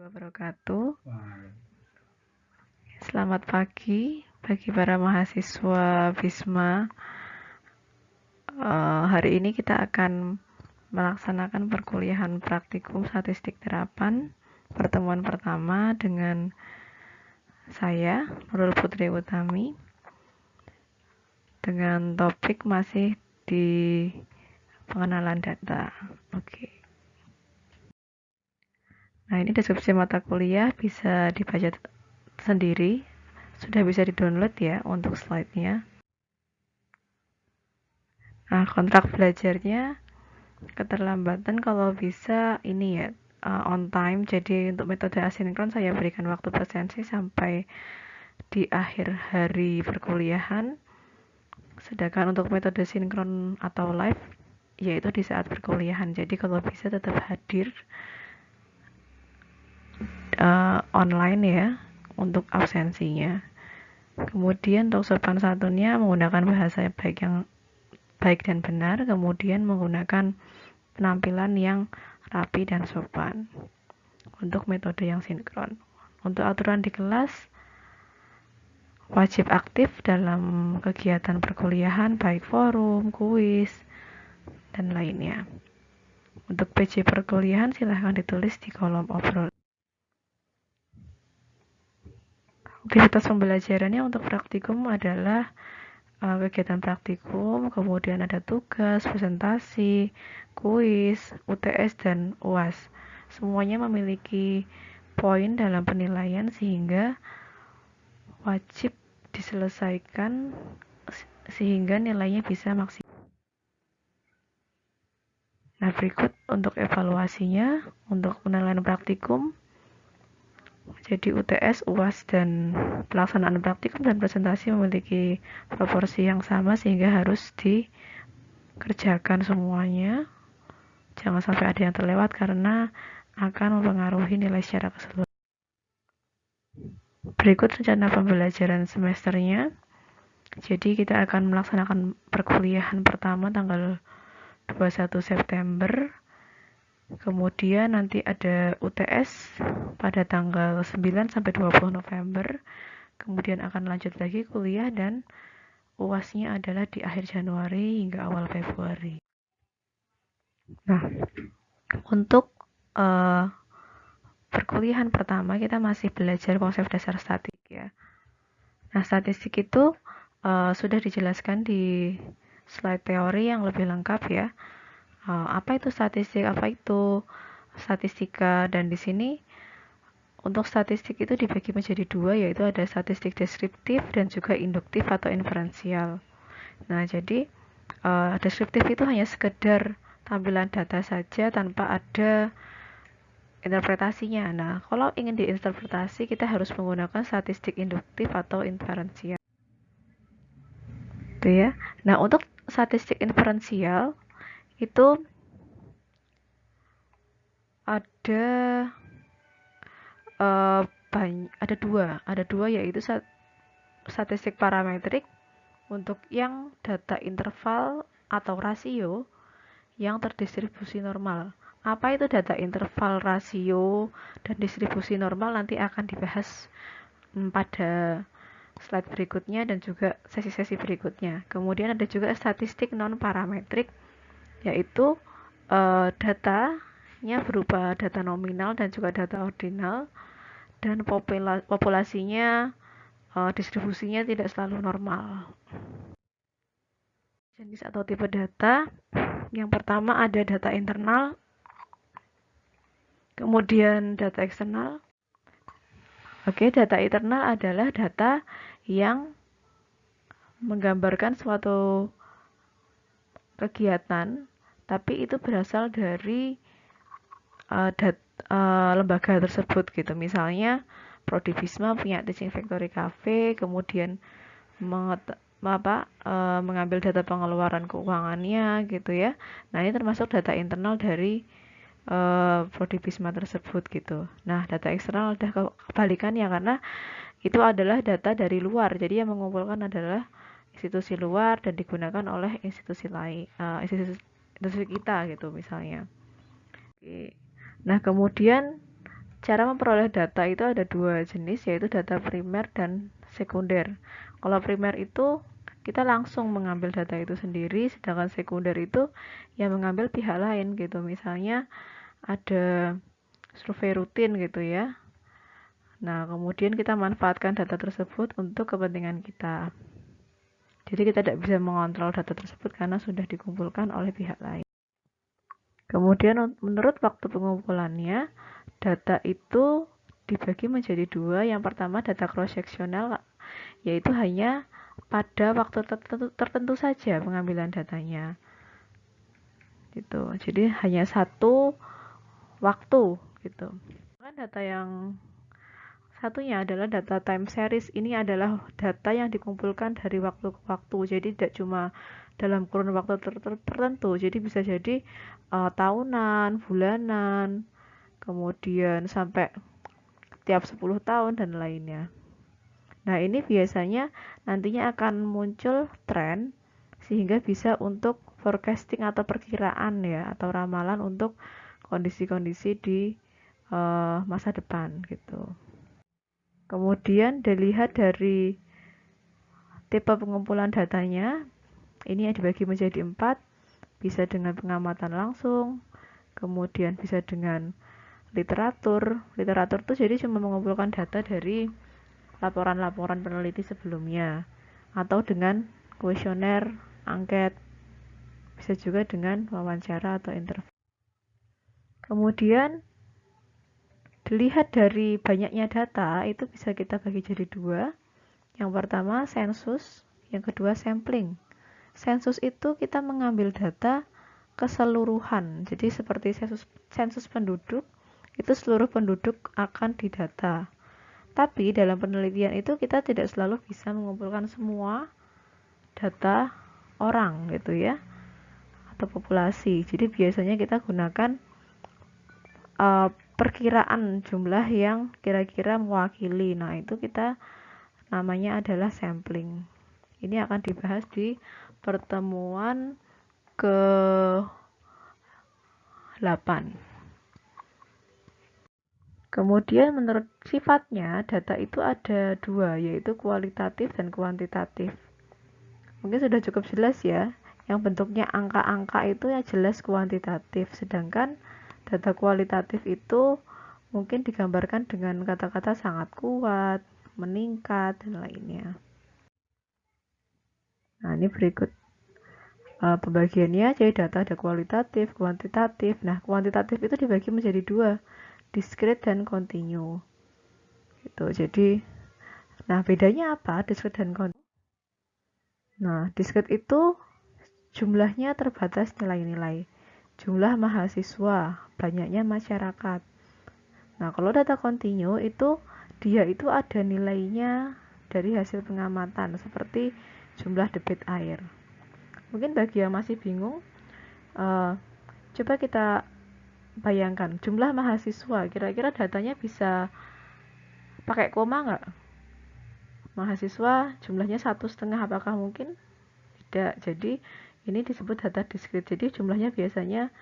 wabarakatuh. Selamat pagi bagi para mahasiswa Bisma. Hari ini kita akan melaksanakan perkuliahan praktikum statistik terapan pertemuan pertama dengan saya, Nurul Putri Utami, dengan topik masih di pengenalan data. Oke. Nah, ini deskripsi mata kuliah bisa dibaca sendiri, sudah bisa di-download ya untuk slide-nya. Nah, kontrak belajarnya keterlambatan kalau bisa ini ya on time. Jadi untuk metode asinkron saya berikan waktu presensi sampai di akhir hari perkuliahan. Sedangkan untuk metode sinkron atau live yaitu di saat perkuliahan. Jadi kalau bisa tetap hadir online ya untuk absensinya. Kemudian untuk sopan santunnya menggunakan bahasa baik yang baik dan benar, kemudian menggunakan penampilan yang rapi dan sopan untuk metode yang sinkron. Untuk aturan di kelas, wajib aktif dalam kegiatan perkuliahan baik forum, kuis, dan lainnya. Untuk PJ perkuliahan silahkan ditulis di kolom obrolan. Aktivitas pembelajarannya untuk praktikum adalah kegiatan praktikum, kemudian ada tugas, presentasi, kuis, UTS, dan UAS. Semuanya memiliki poin dalam penilaian sehingga wajib diselesaikan sehingga nilainya bisa maksimal. Nah, berikut untuk evaluasinya untuk penilaian praktikum. Jadi UTS, UAS, dan pelaksanaan praktikum dan presentasi memiliki proporsi yang sama sehingga harus dikerjakan semuanya. Jangan sampai ada yang terlewat karena akan mempengaruhi nilai secara keseluruhan. Berikut rencana pembelajaran semesternya. Jadi kita akan melaksanakan perkuliahan pertama tanggal 21 September. Kemudian nanti ada UTS pada tanggal 9 sampai 20 November. Kemudian akan lanjut lagi kuliah dan UASnya adalah di akhir Januari hingga awal Februari. Nah, untuk perkuliahan pertama kita masih belajar konsep dasar statistik ya. Nah, statistik itu sudah dijelaskan di slide teori yang lebih lengkap ya. Apa itu statistik, apa itu statistika, dan di sini untuk statistik itu dibagi menjadi dua, yaitu ada statistik deskriptif dan juga induktif atau inferensial. Nah, jadi deskriptif itu hanya sekedar tampilan data saja tanpa ada interpretasinya. Nah, kalau ingin diinterpretasi kita harus menggunakan statistik induktif atau inferensial. Itu ya. Nah, untuk statistik inferensial itu ada ada dua yaitu statistik parametrik untuk yang data interval atau rasio yang terdistribusi normal. Apa itu data interval, rasio, dan distribusi normal nanti akan dibahas pada slide berikutnya dan juga sesi-sesi berikutnya. Kemudian ada juga statistik non parametrik yaitu datanya berupa data nominal dan juga data ordinal, dan populasinya distribusinya tidak selalu normal. Jenis atau tipe data yang pertama ada data internal, kemudian data eksternal. Oke, data internal adalah data yang menggambarkan suatu kegiatan tapi itu berasal dari lembaga tersebut gitu. Misalnya Prodi Bisma punya Teaching Factory Cafe, kemudian mengambil data pengeluaran keuangannya gitu ya. Nah, ini termasuk data internal dari Prodi Bisma tersebut gitu. Nah, data eksternal udah kebalikannya karena itu adalah data dari luar. Jadi yang mengumpulkan adalah institusi luar dan digunakan oleh institusi lain, institusi kita gitu misalnya. Oke. Nah, kemudian cara memperoleh data itu ada dua jenis, yaitu data primer dan sekunder. Kalau primer itu kita langsung mengambil data itu sendiri, sedangkan sekunder itu yang mengambil pihak lain gitu. Misalnya ada survei rutin gitu ya. Nah, kemudian kita manfaatkan data tersebut untuk kepentingan kita. Jadi kita tidak bisa mengontrol data tersebut karena sudah dikumpulkan oleh pihak lain. Kemudian menurut waktu pengumpulannya, data itu dibagi menjadi dua. Yang pertama data cross-sectional, yaitu hanya pada waktu tertentu saja pengambilan datanya. Gitu. Jadi hanya satu waktu gitu. Data yang satunya adalah data time series. Ini adalah data yang dikumpulkan dari waktu ke waktu. Jadi tidak cuma dalam kurun waktu tertentu. Jadi bisa jadi tahunan, bulanan, kemudian sampai tiap 10 tahun dan lainnya. Nah, ini biasanya nantinya akan muncul tren sehingga bisa untuk forecasting atau perkiraan ya, atau ramalan untuk kondisi-kondisi di masa depan gitu. Kemudian dilihat dari tipe pengumpulan datanya, ini yang dibagi menjadi 4, bisa dengan pengamatan langsung, kemudian bisa dengan literatur. Literatur itu jadi cuma mengumpulkan data dari laporan-laporan peneliti sebelumnya, atau dengan kuesioner, angket, bisa juga dengan wawancara atau interview. Kemudian dilihat dari banyaknya data, itu bisa kita bagi jadi dua. Yang pertama sensus, yang kedua sampling. Sensus itu kita mengambil data keseluruhan. Jadi seperti sensus penduduk, itu seluruh penduduk akan didata. Tapi dalam penelitian itu kita tidak selalu bisa mengumpulkan semua data orang gitu ya, atau populasi. Jadi biasanya kita gunakan perkiraan jumlah yang kira-kira mewakili. Nah, itu kita namanya adalah sampling. Ini akan dibahas di pertemuan ke-8. Kemudian menurut sifatnya, data itu ada dua, yaitu kualitatif dan kuantitatif. Mungkin sudah cukup jelas ya, yang bentuknya angka-angka itu ya jelas kuantitatif, sedangkan data kualitatif itu mungkin digambarkan dengan kata-kata sangat kuat, meningkat, dan lainnya. Nah, ini berikut pembagiannya. Jadi data ada kualitatif, kuantitatif. Nah, kuantitatif itu dibagi menjadi dua, discrete dan continue. Gitu. Jadi, nah bedanya apa discrete dan continue? Nah, discrete itu jumlahnya terbatas nilai-nilai. Jumlah mahasiswa, banyaknya masyarakat. Nah, kalau data continue itu dia itu ada nilainya dari hasil pengamatan seperti jumlah debit air. Mungkin bagi yang masih bingung, coba kita bayangkan jumlah mahasiswa, kira-kira datanya bisa pakai koma nggak? Mahasiswa jumlahnya 1,5, apakah mungkin? Tidak. Jadi ini disebut data discrete. Jadi jumlahnya biasanya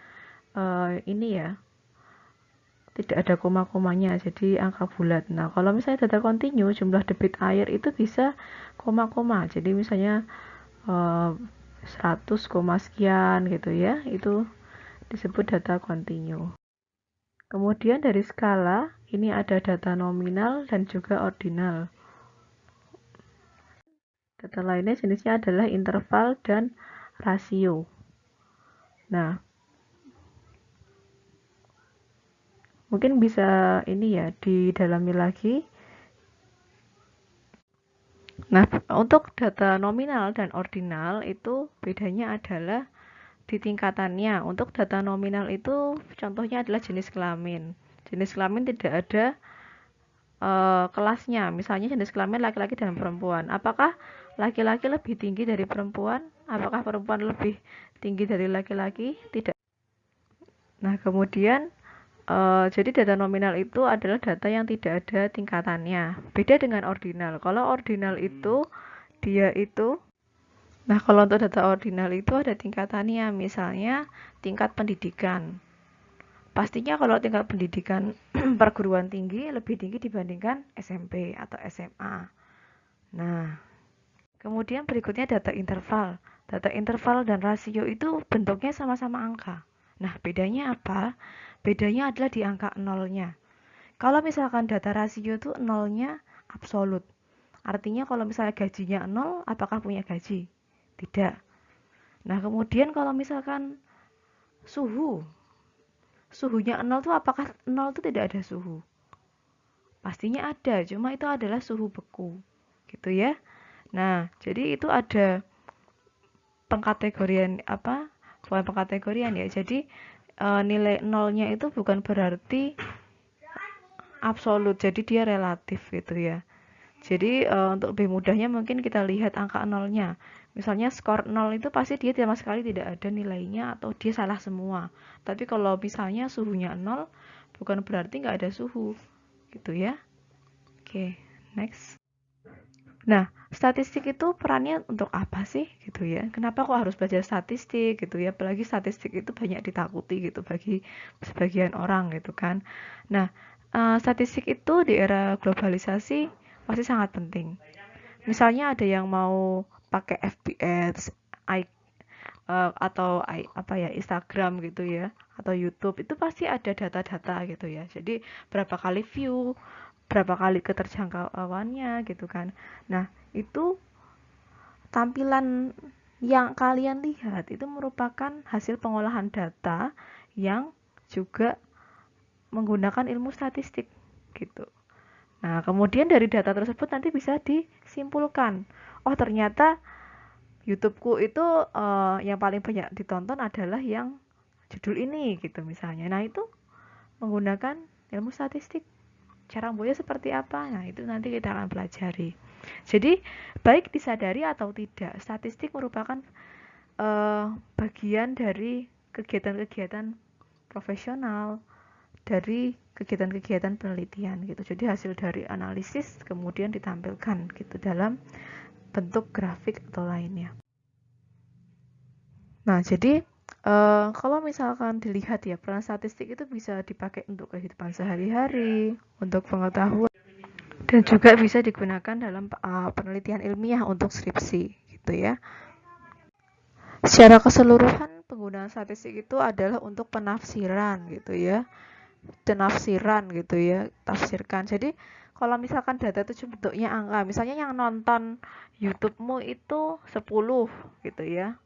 ini ya, tidak ada koma-komanya, jadi angka bulat. Nah, kalau misalnya data continue, jumlah debit air itu bisa koma-koma. Jadi misalnya 100, sekian gitu ya, itu disebut data continue. Kemudian dari skala, ini ada data nominal dan juga ordinal. Data lainnya jenisnya adalah interval dan rasio. Nah, mungkin bisa ini ya didalami lagi. Nah, untuk data nominal dan ordinal itu bedanya adalah di tingkatannya. Untuk data nominal itu contohnya adalah jenis kelamin. Jenis kelamin tidak ada kelasnya. Misalnya jenis kelamin laki-laki dan perempuan. Apakah laki-laki lebih tinggi dari perempuan? Apakah perempuan lebih tinggi dari laki-laki? Tidak. Nah, kemudian jadi data nominal itu adalah data yang tidak ada tingkatannya. Beda dengan ordinal. Kalau ordinal itu dia itu, nah kalau untuk data ordinal itu ada tingkatannya. Misalnya tingkat pendidikan. pastinya kalau tingkat pendidikan perguruan tinggi lebih tinggi dibandingkan SMP atau SMA. Nah, kemudian berikutnya data interval. Data interval dan rasio itu bentuknya sama-sama angka. Nah, bedanya apa? Bedanya adalah di angka nolnya. Kalau misalkan data rasio itu nolnya absolut. Artinya kalau misalnya gajinya nol, apakah punya gaji? Tidak. Nah, kemudian kalau misalkan suhunya nol itu apakah nol itu tidak ada suhu? Pastinya ada, cuma itu adalah suhu beku. Gitu ya. Nah, jadi itu ada pengkategorian apa? Bukan pengkategorian ya. Jadi nilai nolnya itu bukan berarti absolut, jadi dia relatif gitu ya. Jadi untuk lebih mudahnya mungkin kita lihat angka nolnya. Misalnya skor 0 itu pasti dia sama sekali tidak ada nilainya atau dia salah semua. Tapi kalau misalnya suhunya 0 bukan berarti nggak ada suhu. Gitu ya. Oke, next. Nah, statistik itu perannya untuk apa sih gitu ya? Kenapa kok harus belajar statistik gitu ya? Apalagi statistik itu banyak ditakuti gitu bagi sebagian orang gitu kan. Nah, statistik itu di era globalisasi pasti sangat penting. Misalnya ada yang mau pakai FB atau apa ya Instagram gitu ya atau YouTube itu pasti ada data-data gitu ya. Jadi berapa kali view, berapa kali keterjangkauannya gitu kan. Nah, itu tampilan yang kalian lihat itu merupakan hasil pengolahan data yang juga menggunakan ilmu statistik gitu. Nah, kemudian dari data tersebut nanti bisa disimpulkan. Oh, ternyata YouTubeku itu yang paling banyak ditonton adalah yang judul ini gitu misalnya. Nah, itu menggunakan ilmu statistik. Cara membuatnya seperti apa? Nah, itu nanti kita akan pelajari. Jadi, baik disadari atau tidak, statistik merupakan bagian dari kegiatan-kegiatan profesional, dari kegiatan-kegiatan penelitian gitu. Jadi hasil dari analisis kemudian ditampilkan gitu dalam bentuk grafik atau lainnya. Nah, jadi kalau misalkan dilihat ya, peran statistik itu bisa dipakai untuk kehidupan sehari-hari, untuk pengetahuan, dan juga bisa digunakan dalam penelitian ilmiah untuk skripsi, gitu ya. Secara keseluruhan, penggunaan statistik itu adalah untuk penafsiran, gitu ya. Penafsiran, gitu ya, tafsirkan. Jadi, kalau misalkan data itu bentuknya angka, misalnya yang nonton YouTube-mu itu 10, gitu ya.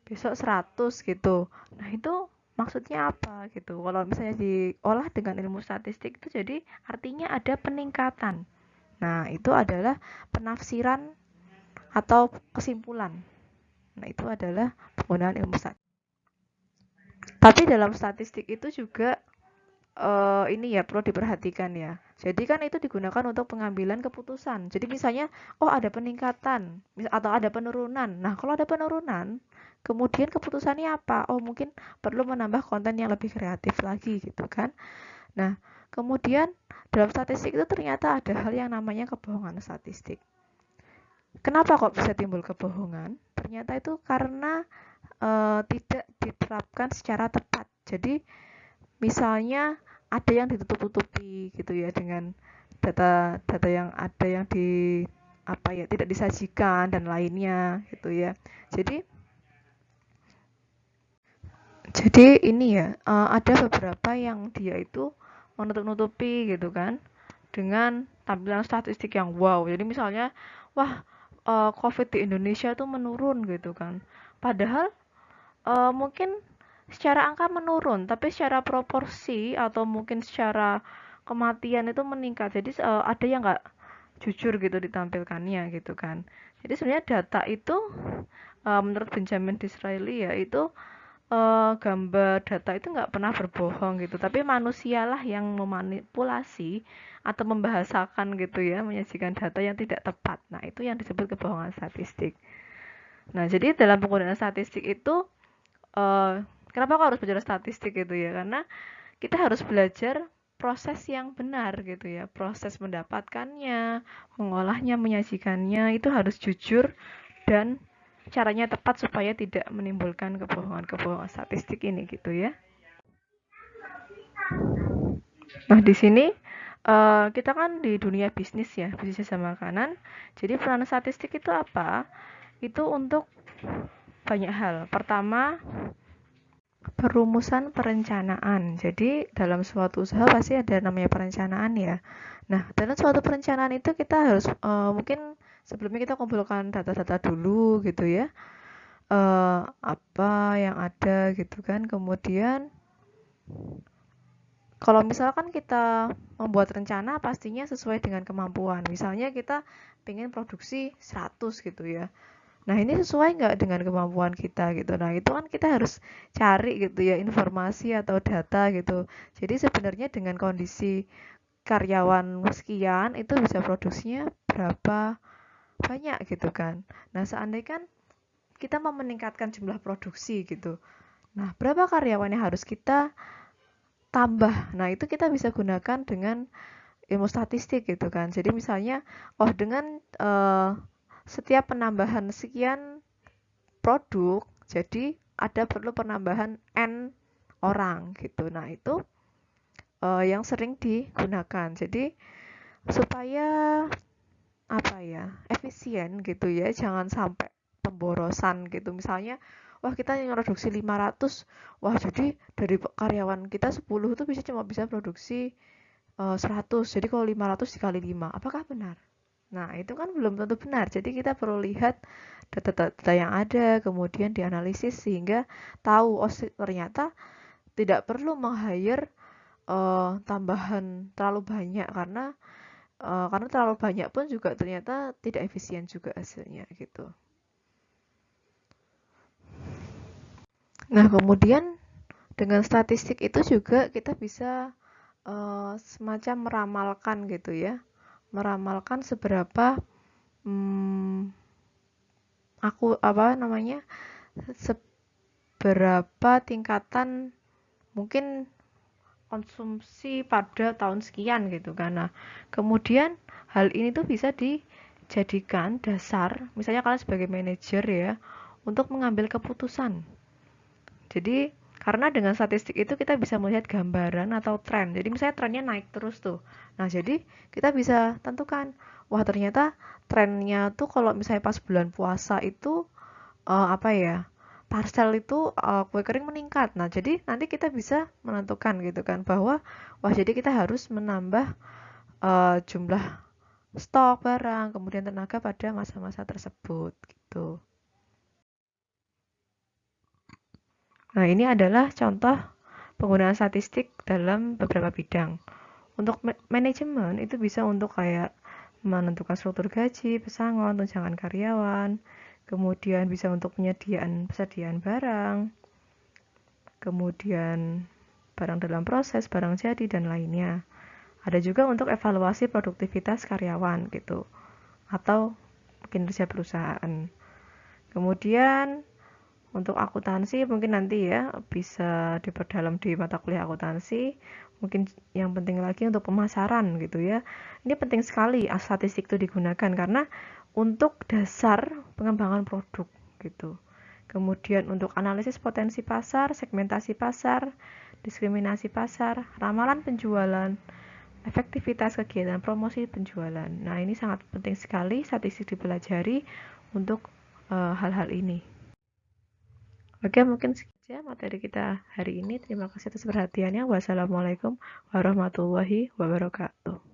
Besok 100 gitu. Nah, itu maksudnya apa gitu. Kalau misalnya diolah dengan ilmu statistik itu jadi artinya ada peningkatan. Nah, itu adalah penafsiran atau kesimpulan. Nah, itu adalah penggunaan ilmu statistik. Tapi dalam statistik itu juga ini ya perlu diperhatikan ya. Jadi kan itu digunakan untuk pengambilan keputusan. Jadi misalnya, oh ada peningkatan atau ada penurunan. Nah, kalau ada penurunan, kemudian keputusannya apa? Oh mungkin perlu menambah konten yang lebih kreatif lagi gitu kan. Nah, kemudian dalam statistik itu ternyata ada hal yang namanya kebohongan statistik. Kenapa kok bisa timbul kebohongan? Ternyata itu karena tidak diterapkan secara tepat. Jadi misalnya ada yang ditutup-tutupi gitu ya dengan data-data yang ada yang di apa ya tidak disajikan dan lainnya gitu ya. Jadi ini ya ada beberapa yang dia itu menutup-nutupi gitu kan dengan tampilan statistik yang wow. Jadi misalnya wah COVID di Indonesia tuh menurun gitu kan. Padahal mungkin secara angka menurun, tapi secara proporsi atau mungkin secara kematian itu meningkat. Jadi ada yang nggak jujur gitu ditampilkannya gitu kan. Jadi sebenarnya data itu menurut Benjamin Disraeli ya itu gambar data itu nggak pernah berbohong gitu. Tapi manusialah yang memanipulasi atau membahasakan gitu ya, menyajikan data yang tidak tepat. Nah itu yang disebut kebohongan statistik. Nah jadi dalam penggunaan statistik itu kenapa kok harus belajar statistik gitu ya? Karena kita harus belajar proses yang benar gitu ya. Proses mendapatkannya, mengolahnya, menyajikannya itu harus jujur dan caranya tepat supaya tidak menimbulkan kebohongan-kebohongan statistik ini gitu ya. Nah, di sini kita kan di dunia bisnis ya, bisnis jasa makanan. Jadi peran statistik itu apa? Itu untuk banyak hal. Pertama, perumusan perencanaan. Jadi dalam suatu usaha pasti ada namanya perencanaan ya. Nah, dalam suatu perencanaan itu kita harus mungkin sebelumnya kita kumpulkan data-data dulu gitu ya. Apa yang ada gitu kan. Kemudian kalau misalkan kita membuat rencana pastinya sesuai dengan kemampuan. Misalnya kita pengen produksi 100 gitu ya. Nah, ini sesuai nggak dengan kemampuan kita gitu. Nah, itu kan kita harus cari gitu ya informasi atau data gitu. Jadi sebenarnya dengan kondisi karyawan sekian itu bisa produksinya berapa banyak gitu kan. Nah, seandainya kan kita mau meningkatkan jumlah produksi gitu. Nah, berapa karyawan yang harus kita tambah? Nah, itu kita bisa gunakan dengan ilmu statistik gitu kan. Jadi misalnya, oh dengan setiap penambahan sekian produk, jadi ada perlu penambahan N orang gitu. Nah, itu yang sering digunakan. Jadi supaya apa ya, efisien gitu ya, jangan sampai pemborosan gitu. Misalnya, wah kita yang produksi 500, wah jadi dari karyawan kita 10 itu cuma bisa produksi 100. Jadi kalau 500 dikali 5, apakah benar? Nah, itu kan belum tentu benar. Jadi kita perlu lihat data-data yang ada, kemudian dianalisis sehingga tahu oh ternyata tidak perlu meng-hire tambahan terlalu banyak karena terlalu banyak pun juga ternyata tidak efisien juga hasilnya gitu. Nah, kemudian dengan statistik itu juga kita bisa semacam meramalkan gitu ya. Meramalkan seberapa hmm, aku apa namanya? Seberapa tingkatan mungkin konsumsi pada tahun sekian gitu kan. Nah, kemudian hal ini tuh bisa dijadikan dasar, misalnya kalian sebagai manajer ya, untuk mengambil keputusan. Jadi, karena dengan statistik itu kita bisa melihat gambaran atau tren. Jadi misalnya trennya naik terus tuh. Nah, jadi kita bisa tentukan, wah ternyata trennya tuh kalau misalnya pas bulan puasa itu apa ya? Parcel itu kue kering meningkat. Nah, jadi nanti kita bisa menentukan gitu kan bahwa wah jadi kita harus menambah jumlah stok barang, kemudian tenaga pada masa-masa tersebut gitu. Nah, ini adalah contoh penggunaan statistik dalam beberapa bidang. Untuk manajemen itu bisa untuk kayak menentukan struktur gaji, pesangon, tunjangan karyawan, kemudian bisa untuk persediaan barang, kemudian barang dalam proses, barang jadi, dan lainnya. Ada juga untuk evaluasi produktivitas karyawan gitu, atau kinerja perusahaan. Kemudian untuk akuntansi mungkin nanti ya bisa diperdalam di mata kuliah akuntansi. Mungkin yang penting lagi untuk pemasaran gitu ya. Ini penting sekali statistik itu digunakan karena untuk dasar pengembangan produk gitu. Kemudian untuk analisis potensi pasar, segmentasi pasar, diskriminasi pasar, ramalan penjualan, efektivitas kegiatan promosi penjualan. Nah, ini sangat penting sekali statistik dipelajari untuk hal-hal ini. Oke, mungkin sekian materi kita hari ini. Terima kasih atas perhatiannya. Wassalamualaikum warahmatullahi wabarakatuh.